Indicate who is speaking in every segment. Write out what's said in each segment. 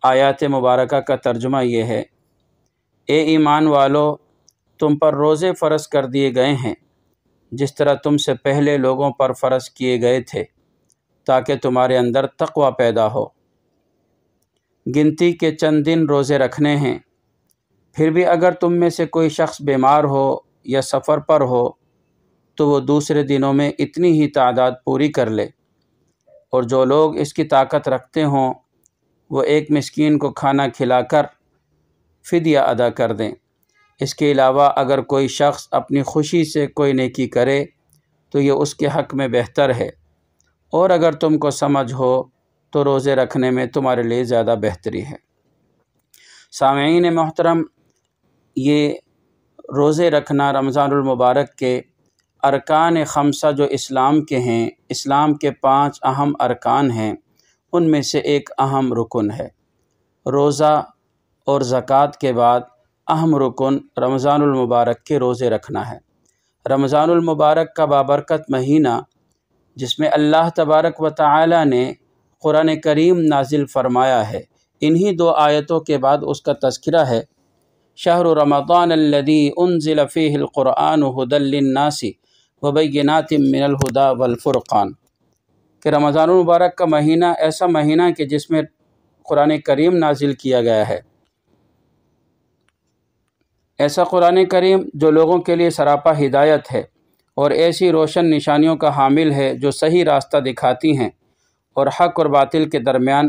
Speaker 1: آیات مبارکہ کا ترجمہ یہ ہے، اے ایمان والو، تم پر روزے فرض کر دیے گئے ہیں جس طرح تم سے پہلے لوگوں پر فرض کیے گئے تھے، تاکہ تمہارے اندر تقوی پیدا ہو۔ گنتی کے چند دن روزے رکھنے ہیں، پھر بھی اگر تم میں سے کوئی شخص بیمار ہو یا سفر پر ہو تو وہ دوسرے دنوں میں اتنی ہی تعداد پوری کر لے، اور جو لوگ اس کی طاقت رکھتے ہوں وہ ایک مسکین کو کھانا کھلا کر فدیہ ادا کر دیں۔ اس کے علاوہ اگر کوئی شخص اپنی خوشی سے کوئی نیکی کرے تو یہ اس کے حق میں بہتر ہے، اور اگر تم کو سمجھ ہو تو روزے رکھنے میں تمہارے لیے زیادہ بہتری ہے۔ سامعین محترم، یہ روزے رکھنا رمضان المبارک کے ارکان خمسہ جو اسلام کے ہیں، اسلام کے 5 اہم ارکان ہیں، ان میں سے ایک اہم رکن ہے۔ روزہ اور زکوٰۃ کے بعد اہم رکن رمضان المبارک کے روزے رکھنا ہے۔ رمضان المبارک کا بابرکت مہینہ جس میں اللہ تبارک و تعالی نے قرآن کریم نازل فرمایا ہے، انہی 2 آیتوں کے بعد اس کا تذکرہ ہے، شہر رمضان الذی انزل فیہ القرآن ھدی للناس وبینات من الھدی والفرقان، کہ رمضان المبارک کا مہینہ ایسا مہینہ کہ جس میں قرآن کریم نازل کیا گیا ہے، ایسا قرآن کریم جو لوگوں کے لیے سراپا ہدایت ہے اور ایسی روشن نشانیوں کا حامل ہے جو صحیح راستہ دکھاتی ہیں اور حق اور باطل کے درمیان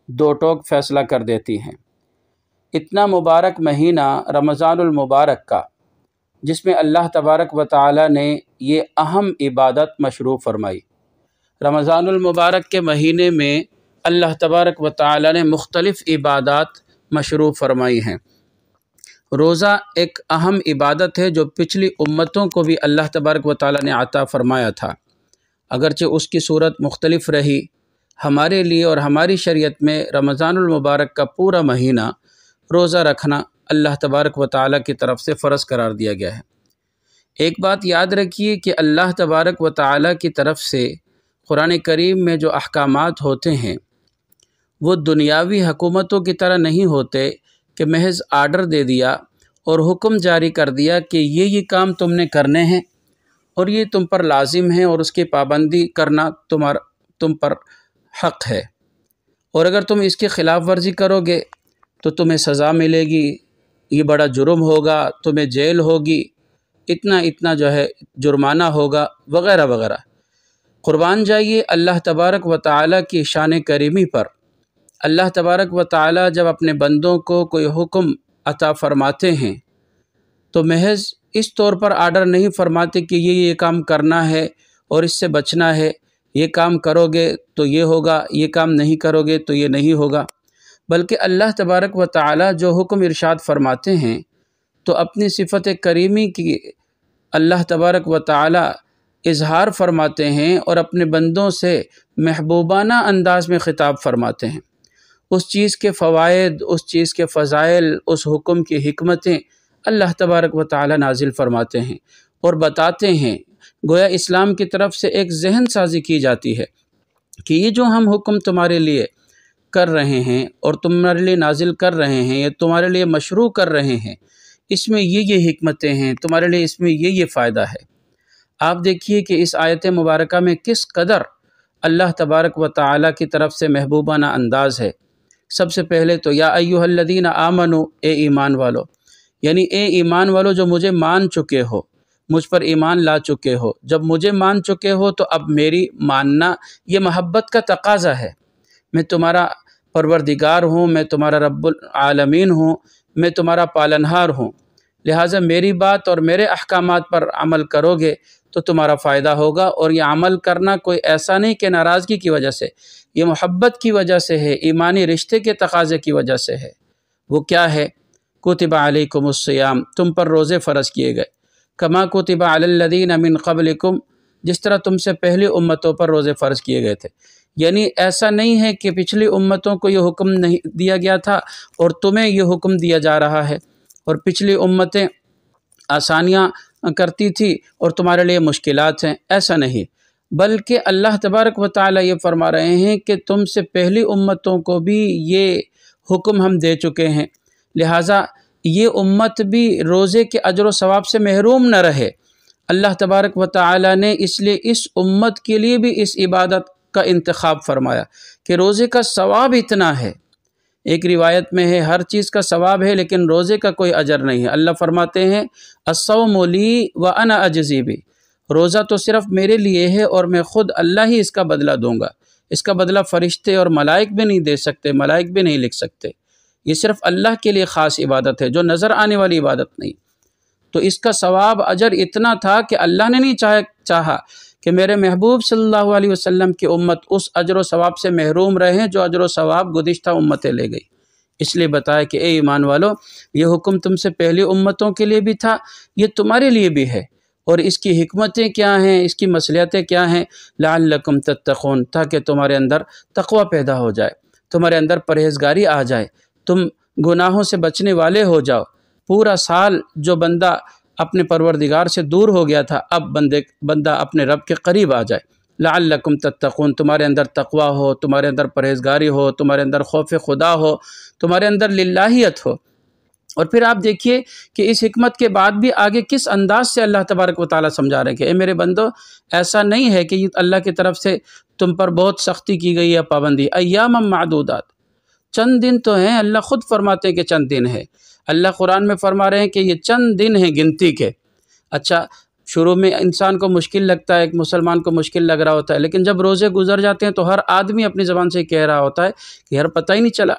Speaker 1: 2 ٹوک فیصلہ کر دیتی ہیں۔ اتنا مبارک مہینہ رمضان المبارک کا، جس میں اللہ تبارک و تعالی نے یہ اہم عبادت مشروع فرمائی۔ رمضان المبارک کے مہینے میں اللہ تبارک و تعالی نے مختلف عبادات مشروع فرمائی ہیں۔ روزہ ایک اہم عبادت ہے جو پچھلی امتوں کو بھی اللہ تبارک و تعالی نے عطا فرمایا تھا، اگرچہ اس کی صورت مختلف رہی۔ ہمارے لیے اور ہماری شریعت میں رمضان المبارک کا پورا مہینہ روزہ رکھنا اللہ تبارک و تعالی کی طرف سے فرض قرار دیا گیا ہے۔ ایک بات یاد رکھیے کہ اللہ تبارک و تعالی کی طرف سے قرآن کریم میں جو احکامات ہوتے ہیں وہ دنیاوی حکومتوں کی طرح نہیں ہوتے کہ محض آرڈر دے دیا اور حکم جاری کر دیا کہ یہ کام تم نے کرنے ہیں اور یہ تم پر لازم ہے اور اس کی پابندی کرنا تم پر حق ہے، اور اگر تم اس کی خلاف ورزی کرو گے تو تمہیں سزا ملے گی، یہ بڑا جرم ہوگا، تمہیں جیل ہوگی، اتنا جو ہے جرمانہ ہوگا، وغیرہ وغیرہ۔ قربان جائیے اللہ تبارک و تعالی کی شان کریمی پر۔ اللہ تبارک و تعالی جب اپنے بندوں کو کوئی حکم عطا فرماتے ہیں تو محض اس طور پر آرڈر نہیں فرماتے کہ یہ کام کرنا ہے اور اس سے بچنا ہے، یہ کام کرو گے تو یہ ہوگا، یہ کام نہیں کرو گے تو یہ نہیں ہوگا، بلکہ اللہ تبارک و تعالی جو حکم ارشاد فرماتے ہیں تو اپنی صفت کریمی کی اللہ تبارک و تعالی اظہار فرماتے ہیں اور اپنے بندوں سے محبوبانہ انداز میں خطاب فرماتے ہیں۔ اس چیز کے فوائد، اس چیز کے فضائل، اس حکم کی حکمتیں اللہ تبارک و تعالی نازل فرماتے ہیں اور بتاتے ہیں، گویا اسلام کی طرف سے ایک ذہن سازی کی جاتی ہے کہ یہ جو ہم حکم تمہارے لیے کر رہے ہیں اور تمہارے لیے نازل کر رہے ہیں، یہ تمہارے لیے مشروع کر رہے ہیں، اس میں یہ حکمتیں ہیں، تمہارے لیے اس میں یہ فائدہ ہے۔ آپ دیکھیے کہ اس آیت مبارکہ میں کس قدر اللہ تبارک و تعالی کی طرف سے محبوبانہ انداز ہے۔ سب سے پہلے تو یا ایھا الذین آمنوا، اے ایمان والو، یعنی اے ایمان والو جو مجھے مان چکے ہو، مجھ پر ایمان لا چکے ہو، جب مجھے مان چکے ہو تو اب میری ماننا یہ محبت کا تقاضا ہے۔ میں تمہارا پروردگار ہوں، میں تمہارا رب العالمین ہوں، میں تمہارا پالنہار ہوں، لہٰذا میری بات اور میرے احکامات پر عمل کرو گے تو تمہارا فائدہ ہوگا، اور یہ عمل کرنا کوئی ایسا نہیں کہ ناراضگی کی وجہ سے، یہ محبت کی وجہ سے ہے، ایمانی رشتے کے تقاضے کی وجہ سے ہے۔ وہ کیا ہے؟ کتب علیکم الصیام، تم پر روزے فرض کیے گئے، کما کتب علی الذین من قبلکم، جس طرح تم سے پہلی امتوں پر روزے فرض کیے گئے تھے۔ یعنی ایسا نہیں ہے کہ پچھلی امتوں کو یہ حکم نہیں دیا گیا تھا اور تمہیں یہ حکم دیا جا رہا ہے، اور پچھلی امتیں آسانیاں کرتی تھی اور تمہارے لیے مشکلات ہیں، ایسا نہیں، بلکہ اللہ تبارک و تعالی یہ فرما رہے ہیں کہ تم سے پہلی امتوں کو بھی یہ حکم ہم دے چکے ہیں، لہٰذا یہ امت بھی روزے کے اجر و ثواب سے محروم نہ رہے۔ اللہ تبارک و تعالی نے اس لیے اس امت کے لیے بھی اس عبادت کا انتخاب فرمایا کہ روزے کا ثواب اتنا ہے۔ ایک روایت میں ہے ہر چیز کا ثواب ہے لیکن روزے کا کوئی اجر نہیں ہے۔ اللہ فرماتے ہیں الصوم لی وانا اجزی بہ، روزہ تو صرف میرے لیے ہے اور میں خود اللہ ہی اس کا بدلہ دوں گا۔ اس کا بدلہ فرشتے اور ملائک بھی نہیں دے سکتے، ملائک بھی نہیں لکھ سکتے۔ یہ صرف اللہ کے لیے خاص عبادت ہے جو نظر آنے والی عبادت نہیں۔ تو اس کا ثواب اجر اتنا تھا کہ اللہ نے نہیں چاہا کہ میرے محبوب صلی اللہ علیہ وسلم کی امت اس اجر و ثواب سے محروم رہیں جو اجر و ثواب گزشتہ امتیں لے گئی۔ اس لیے بتایا کہ اے ایمان والو، یہ حکم تم سے پہلی امتوں کے لیے بھی تھا، یہ تمہارے لیے بھی ہے، اور اس کی حکمتیں کیا ہیں، اس کی مصلحتیں کیا ہیں؟ لعلکم تتقون، تاکہ تمہارے اندر تقوی پیدا ہو جائے، تمہارے اندر پرہیزگاری آ جائے، تم گناہوں سے بچنے والے ہو جاؤ۔ پورا سال جو بندہ اپنے پروردگار سے دور ہو گیا تھا، اب بندہ اپنے رب کے قریب آ جائے۔ لعلکم تتقون، تمہارے اندر تقوی ہو، تمہارے اندر پرہیزگاری ہو، تمہارے اندر خوف خدا ہو، تمہارے اندر للہیت ہو۔ اور پھر آپ دیکھیے کہ اس حکمت کے بعد بھی آگے کس انداز سے اللہ تبارک و تعالیٰ سمجھا رہے ہیں کہ اے میرے بندو، ایسا نہیں ہے کہ یہ اللہ کی طرف سے تم پر بہت سختی کی گئی ہے، پابندی۔ ایام معدودات، چند دن تو ہیں، اللہ خود فرماتے ہیں کہ چند دن ہے۔ اللہ قرآن میں فرما رہے ہیں کہ یہ چند دن ہیں گنتی کے۔ اچھا، شروع میں انسان کو مشکل لگتا ہے، ایک مسلمان کو مشکل لگ رہا ہوتا ہے، لیکن جب روزے گزر جاتے ہیں تو ہر آدمی اپنی زبان سے کہہ رہا ہوتا ہے کہ یار پتہ ہی نہیں چلا،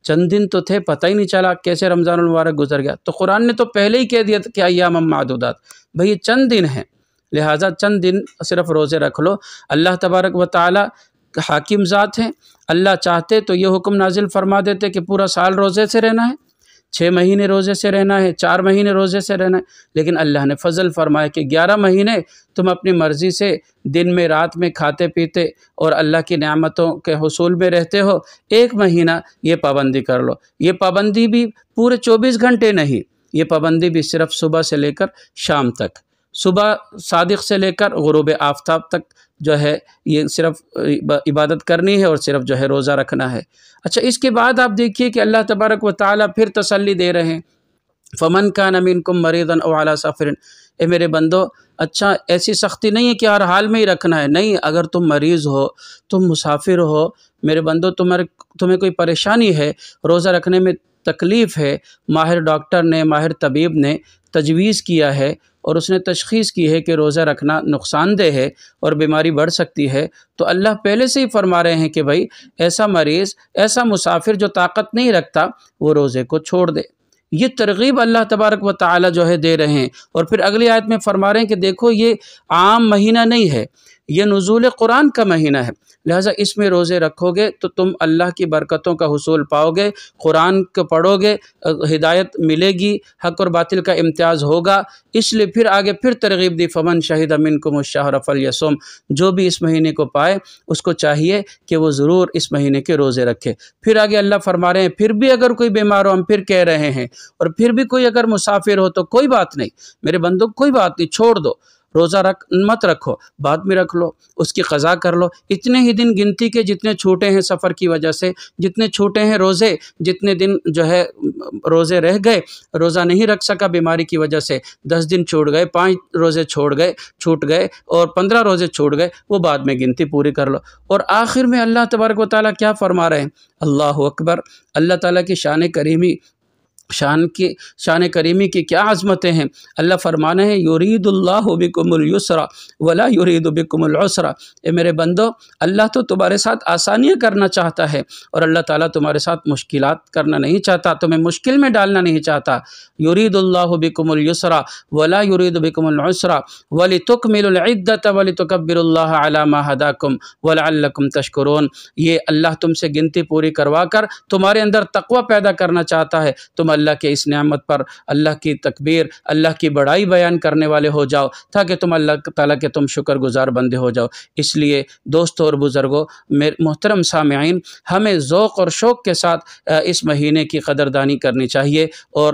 Speaker 1: چند دن تو تھے، پتہ ہی نہیں چلا کیسے رمضان المبارک گزر گیا۔ تو قرآن نے تو پہلے ہی کہہ دیا کہ ایام معدودات، بھئی یہ چند دن ہیں، لہٰذا چند دن صرف روزے رکھ لو۔ اللہ تبارک و تعالیٰ حاکم ذات ہیں، اللہ چاہتے تو یہ حکم نازل فرما دیتے کہ پورا سال روزے سے رہنا ہے، 6 مہینے روزے سے رہنا ہے، 4 مہینے روزے سے رہنا ہے، لیکن اللہ نے فضل فرمایا کہ 11 مہینے تم اپنی مرضی سے دن میں رات میں کھاتے پیتے اور اللہ کی نعمتوں کے حصول میں رہتے ہو، 1 مہینہ یہ پابندی کر لو۔ یہ پابندی بھی پورے 24 گھنٹے نہیں، یہ پابندی بھی صرف صبح سے لے کر شام تک، صبح صادق سے لے کر غروب آفتاب تک جو ہے یہ صرف عبادت کرنی ہے اور صرف جو ہے روزہ رکھنا ہے۔ اچھا، اس کے بعد آپ دیکھیے کہ اللہ تبارک و تعالیٰ پھر تسلی دے رہے ہیں، فمن کان منکم مریضا او علی سفر، اے میرے بندو، اچھا ایسی سختی نہیں ہے کہ ہر حال میں ہی رکھنا ہے، نہیں، اگر تم مریض ہو، تم مسافر ہو، میرے بندو، تمہیں کوئی پریشانی ہے، روزہ رکھنے میں تکلیف ہے، ماہر ڈاکٹر نے، ماہر طبیب نے تجویز کیا ہے اور اس نے تشخیص کی ہے کہ روزہ رکھنا نقصان دہ ہے اور بیماری بڑھ سکتی ہے، تو اللہ پہلے سے ہی فرما رہے ہیں کہ بھائی ایسا مریض، ایسا مسافر جو طاقت نہیں رکھتا، وہ روزے کو چھوڑ دے۔ یہ ترغیب اللہ تبارک و تعالی جو ہے دے رہے ہیں، اور پھر اگلی آیت میں فرما رہے ہیں کہ دیکھو یہ عام مہینہ نہیں ہے، یہ نزول قرآن کا مہینہ ہے، لہٰذا اس میں روزے رکھو گے تو تم اللہ کی برکتوں کا حصول پاؤ گے، قرآن کو پڑھو گے، ہدایت ملے گی، حق اور باطل کا امتیاز ہوگا۔ اس لیے پھر آگے پھر ترغیب دی، فمن شہد منکم الشہر فلیصم، جو بھی اس مہینے کو پائے اس کو چاہیے کہ وہ ضرور اس مہینے کے روزے رکھے۔ پھر آگے اللہ فرما رہے ہیں پھر بھی اگر کوئی بیمار ہو، ہم پھر کہہ رہے ہیں، اور پھر بھی کوئی اگر مسافر ہو تو کوئی بات نہیں میرے بندوں، کوئی بات نہیں، چھوڑ دو، روزہ مت رکھو، بعد میں رکھ لو، اس کی قضا کر لو۔ اتنے ہی دن گنتی کے جتنے چھوٹے ہیں سفر کی وجہ سے، جتنے چھوٹے ہیں روزے، جتنے دن جو ہے روزے رہ گئے، روزہ نہیں رکھ سکا بیماری کی وجہ سے، 10 دن چھوٹ گئے، 5 روزے چھوٹ گئے اور 15 روزے چھوٹ گئے، وہ بعد میں گنتی پوری کر لو۔ اور آخر میں اللہ تبارک و تعالیٰ کیا فرما رہے ہیں؟ اللہ اکبر، اللہ تعالیٰ کی شان کریمی کی کیا عظمتیں ہیں۔ اللہ فرمانا ہے یرید اللہ بکم اليسر ولا یرید بکم العسر، اے میرے بندو، اللہ تو تمہارے ساتھ آسانیاں کرنا چاہتا ہے اور اللہ تعالیٰ تمہارے ساتھ مشکلات کرنا نہیں چاہتا، تمہیں مشکل میں ڈالنا نہیں چاہتا۔ یرید اللہ بکم اليسر ولا یرید بکم العسر ولتکملوا العدۃ ولتکبروا اللہ علی ما ہداکم ولعلکم تشکرون، یہ اللہ تم سے گنتی پوری کروا کر تمہارے اندر تقوی پیدا کرنا چاہتا ہے، تم اللہ کے اس نعمت پر اللہ کی تکبیر، اللہ کی بڑائی بیان کرنے والے ہو جاؤ، تاکہ تم اللہ تعالیٰ کے تم شکر گزار بندے ہو جاؤ۔ اس لیے دوستوں اور بزرگوں، محترم سامعین، ہمیں ذوق اور شوق کے ساتھ اس مہینے کی قدردانی کرنی چاہیے، اور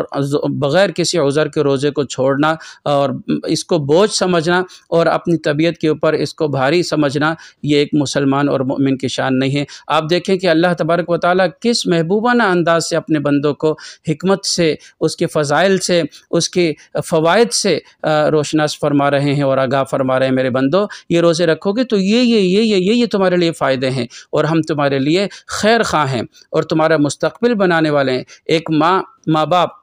Speaker 1: بغیر کسی عذر کے روزے کو چھوڑنا اور اس کو بوجھ سمجھنا اور اپنی طبیعت کے اوپر اس کو بھاری سمجھنا، یہ ایک مسلمان اور مومن کی شان نہیں ہے۔ آپ دیکھیں کہ اللہ تبارک و تعالیٰ کس محبوبانہ انداز سے اپنے بندوں کو حکمت سے، اس کے فضائل سے، اس کے فوائد سے روشناس فرما رہے ہیں اور آگاہ فرما رہے ہیں، میرے بندو یہ روزے رکھو گے تو یہ تمہارے لیے فائدے ہیں، اور ہم تمہارے لیے خیر خواہ ہیں اور تمہارا مستقبل بنانے والے ہیں۔ ایک ماں باپ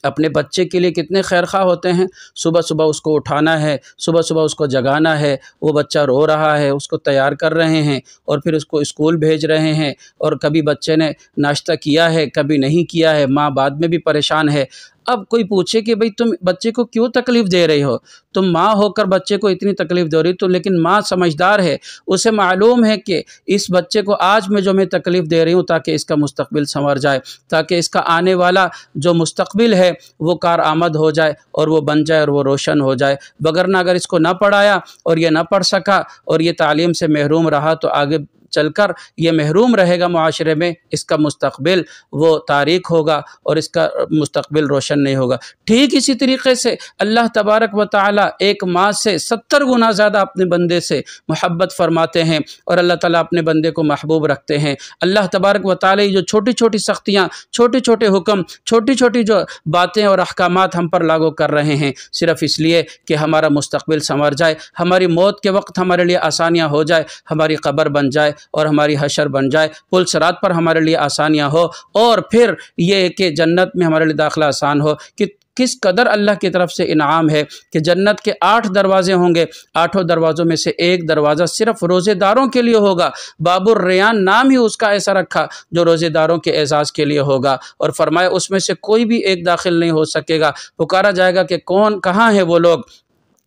Speaker 1: اپنے بچے کے لیے کتنے خیر خواہ ہوتے ہیں، صبح صبح اس کو اٹھانا ہے، صبح صبح اس کو جگانا ہے، وہ بچہ رو رہا ہے، اس کو تیار کر رہے ہیں اور پھر اس کو اسکول بھیج رہے ہیں، اور کبھی بچے نے ناشتہ کیا ہے کبھی نہیں کیا ہے، ماں بعد میں بھی پریشان ہے۔ اب کوئی پوچھے کہ بھئی تم بچے کو کیوں تکلیف دے رہی ہو، تم ماں ہو کر بچے کو اتنی تکلیف دے رہی تو، لیکن ماں سمجھدار ہے، اسے معلوم ہے کہ اس بچے کو آج میں جو میں تکلیف دے رہی ہوں تاکہ اس کا مستقبل سنور جائے، تاکہ اس کا آنے والا جو مستقبل ہے وہ کارآمد ہو جائے اور وہ بن جائے اور وہ روشن ہو جائے، وگرنہ اگر اس کو نہ پڑھایا اور یہ نہ پڑھ سکا اور یہ تعلیم سے محروم رہا تو آگے چل کر یہ محروم رہے گا معاشرے میں، اس کا مستقبل وہ تاریک ہوگا اور اس کا مستقبل روشن نہیں ہوگا۔ ٹھیک اسی طریقے سے اللہ تبارک و تعالیٰ ایک ماں سے 70 گنا زیادہ اپنے بندے سے محبت فرماتے ہیں، اور اللہ تعالیٰ اپنے بندے کو محبوب رکھتے ہیں۔ اللہ تبارک و تعالیٰ جو چھوٹی چھوٹی سختیاں، چھوٹے چھوٹے حکم، چھوٹی چھوٹی جو باتیں اور احکامات ہم پر لاگو کر رہے ہیں، صرف اس لیے کہ ہمارا مستقبل سنور جائے، ہماری موت کے وقت ہمارے لیے آسانیاں ہو جائے، ہماری قبر بن جائے اور ہماری حشر بن جائے، پل صراط پر ہمارے لیے آسانیاں ہو، اور پھر یہ کہ جنت میں ہمارے لیے داخلہ آسان ہو۔ کہ کس قدر اللہ کی طرف سے انعام ہے کہ جنت کے 8 دروازے ہوں گے، 8 دروازوں میں سے ایک دروازہ صرف روزے داروں کے لیے ہوگا۔ باب الریان نام ہی اس کا ایسا رکھا جو روزے داروں کے اعزاز کے لیے ہوگا، اور فرمایا اس میں سے کوئی بھی ایک داخل نہیں ہو سکے گا۔ پکارا جائے گا کہ کہاں ہیں وہ لوگ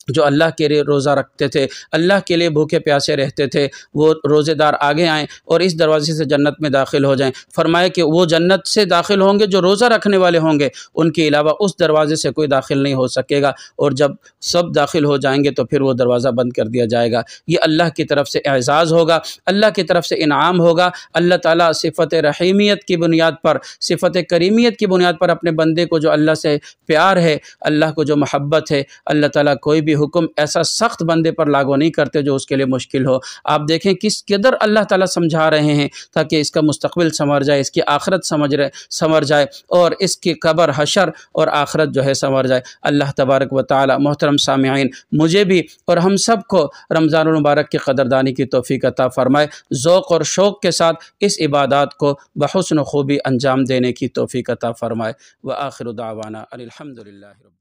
Speaker 1: جو اللہ کے لیے روزہ رکھتے تھے، اللہ کے لیے بھوکے پیاسے رہتے تھے، وہ روزے دار آگے آئیں اور اس دروازے سے جنت میں داخل ہو جائیں۔ فرمایا کہ وہ جنت سے داخل ہوں گے جو روزہ رکھنے والے ہوں گے، ان کے علاوہ اس دروازے سے کوئی داخل نہیں ہو سکے گا، اور جب سب داخل ہو جائیں گے تو پھر وہ دروازہ بند کر دیا جائے گا۔ یہ اللہ کی طرف سے اعزاز ہوگا، اللہ کی طرف سے انعام ہوگا۔ اللہ تعالیٰ صفت رحیمیت کی بنیاد پر، صفت کریمیت کی بنیاد پر اپنے بندے کو جو اللہ سے پیار ہے، اللہ کو جو محبت ہے، اللہ تعالیٰ کوئی بھی حکم ایسا سخت بندے پر لاگو نہیں کرتے جو اس کے لیے مشکل ہو۔ آپ دیکھیں کس قدر اللہ تعالیٰ سمجھا رہے ہیں تاکہ اس کا مستقبل سنور جائے، اس کی آخرت سنور جائے، اور اس کی قبر، حشر اور آخرت جو ہے سنور جائے۔ اللہ تبارک و تعالیٰ محترم سامعین مجھے بھی اور ہم سب کو رمضان المبارک کی قدردانی کی توفیق عطا فرمائے، ذوق اور شوق کے ساتھ اس عبادات کو بحسن و خوبی انجام دینے کی توفیق عطا فرمائے۔ وآخر دعوانا الحمدللہ۔